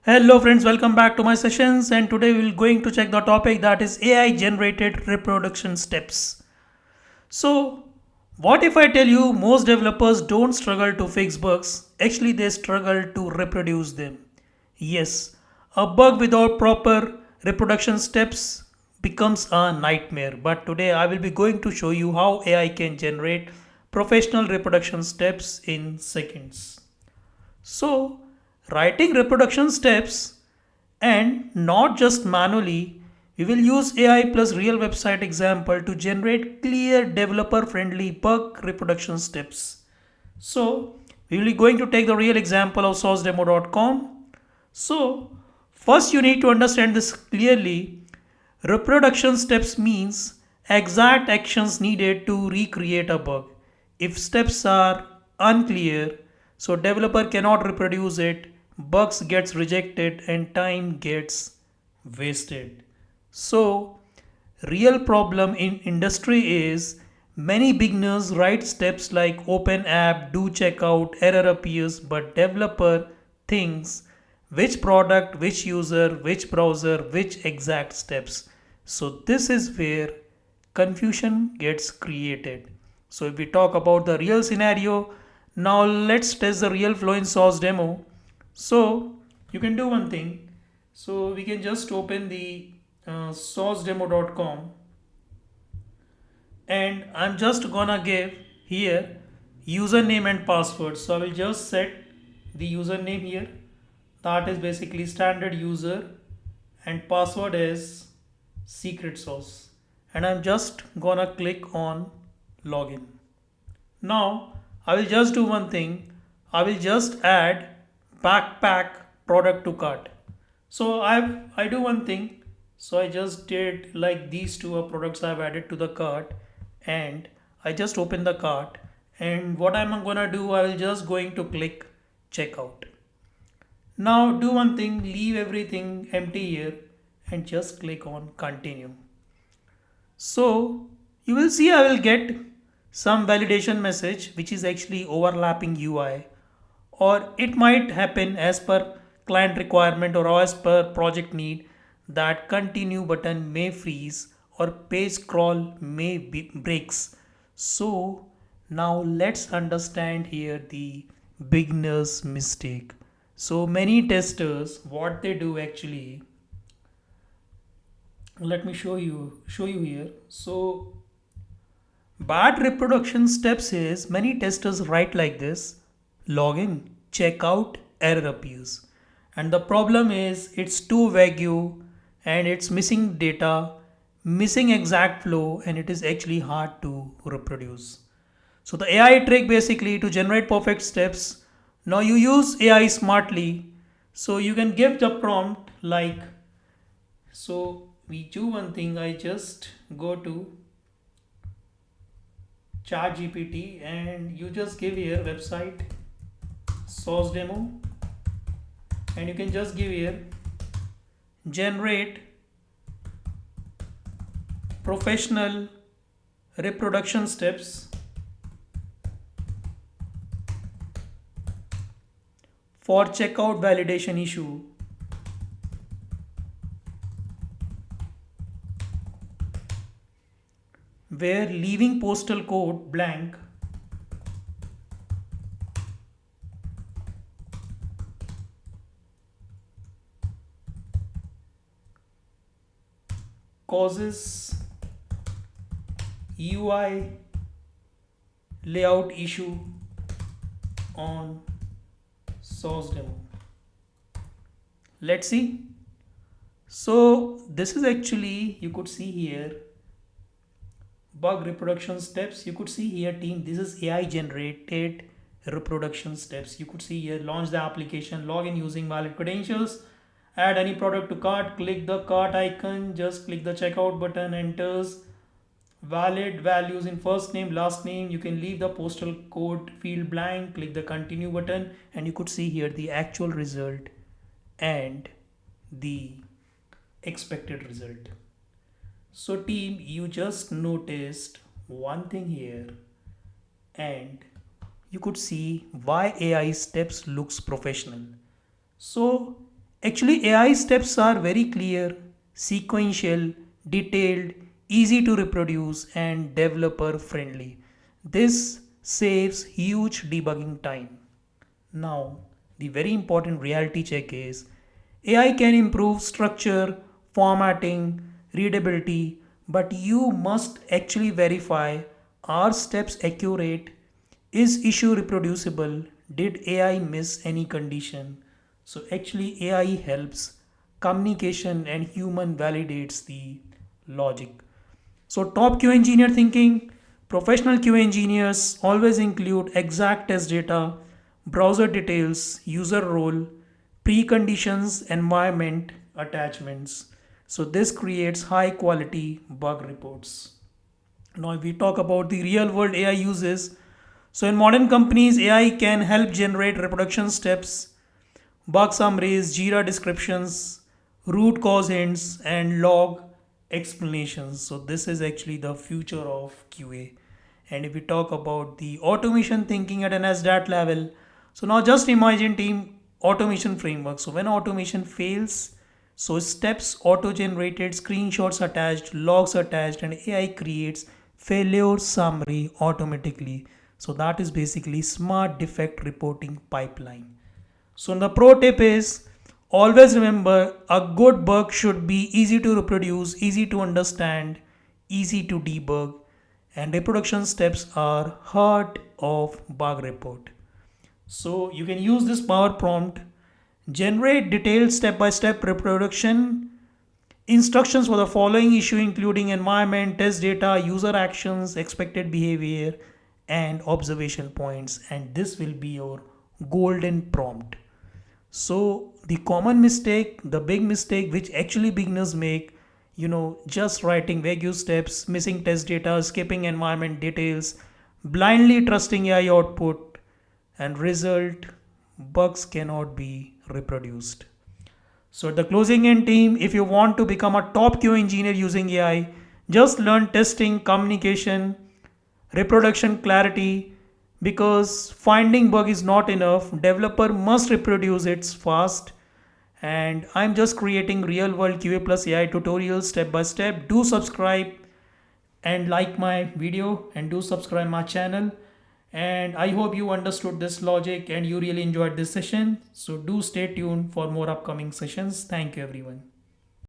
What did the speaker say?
Hello friends, welcome back to my sessions, and today we're going to check the topic that is AI generated reproduction steps. So, what if I tell you most developers don't struggle to fix bugs, actually they struggle to reproduce them. Yes, a bug without proper reproduction steps becomes a nightmare, but today I will be going to show you how AI can generate professional reproduction steps in seconds. So, writing reproduction steps and not just manually, we will use AI plus real website example to generate clear developer friendly bug reproduction steps. So, we will be going to take the real example of SauceDemo.com. So, first you need to understand this clearly. Reproduction steps means exact actions needed to recreate a bug. If steps are unclear, so developer cannot reproduce it, bugs gets rejected and time gets wasted. So real problem in industry is many beginners write steps like open app, do checkout, error appears, but developer thinks which product, which user, which browser, which exact steps. So this is where confusion gets created. So if we talk about the real scenario, now let's test the real flow in source demo. So you can do one thing. So we can just open the sourcedemo.com, and I'm just gonna give here username and password. So I will just set the username here, that is basically standard user, and password is secret sauce, and I'm just gonna click on login. Now I will just do one thing. I will just add backpack product to cart. So I do one thing. So I just did like these two are products I've added to the cart, and I just open the cart, and what I'm gonna do, I will just going to click checkout. Now do one thing, leave everything empty here and just click on continue. So you will see I will get some validation message which is actually overlapping UI, or it might happen as per client requirement or as per project need that continue button may freeze or page scroll may be breaks. So now let's understand here the beginner's mistake. So many testers, what they do actually, let me show you here. So bad reproduction steps is many testers write like this: login, checkout, error appears. And the problem is it's too vague and it's missing data, missing exact flow, and it is actually hard to reproduce. So the AI trick basically to generate perfect steps. Now you use AI smartly. So you can give the prompt like, so we do one thing, I just go to chat GPT and you just give here website source demo, and you can just give here generate professional reproduction steps for checkout validation issue where leaving postal code blank causes UI layout issue on source demo. Let's see. So this is actually, you could see here bug reproduction steps. You could see here team, this is AI generated reproduction steps. You could see here launch the application, log in using valid credentials, add any product to cart, click the cart icon, just click the checkout button, enters valid values in first name, last name. You can leave the postal code field blank, click the continue button, and you could see here the actual result and the expected result. So team, you just noticed one thing here, and you could see why AI steps looks professional. So Actually, AI steps are very clear, sequential, detailed, easy to reproduce, and developer friendly. This saves huge debugging time. Now, the very important reality check is AI can improve structure, formatting, readability, but you must actually verify, are steps accurate? Is issue reproducible? Did AI miss any condition? So actually AI helps communication and human validates the logic. So top QA engineer thinking, professional QA engineers always include exact test data, browser details, user role, preconditions, environment, attachments. So this creates high quality bug reports. Now if we talk about the real world AI uses, so in modern companies AI can help generate reproduction steps, bug summaries, Jira descriptions, root cause hints, and log explanations. So this is actually the future of QA. And if we talk about the automation thinking at an SDAT level, so now just imagine team automation framework. So when automation fails, so steps auto-generated, screenshots attached, logs attached, and AI creates failure summary automatically. So that is basically smart defect reporting pipeline. So the pro tip is always remember a good bug should be easy to reproduce, easy to understand, easy to debug, and reproduction steps are heart of bug report. So you can use this power prompt, generate detailed step-by-step reproduction instructions for the following issue including environment, test data, user actions, expected behavior, and observation points, and this will be your golden prompt. So the common mistake, the big mistake which actually beginners make, just writing vague steps, missing test data, skipping environment details, blindly trusting AI output, and result, bugs cannot be reproduced. So at the closing end team, if you want to become a top QA engineer using AI, just learn testing, communication, reproduction clarity, because finding bug is not enough. Developer must reproduce it fast. And I'm just creating real world QA plus AI tutorials step by step. Do subscribe and like my video and do subscribe my channel. And I hope you understood this logic and you really enjoyed this session. So do stay tuned for more upcoming sessions. Thank you everyone.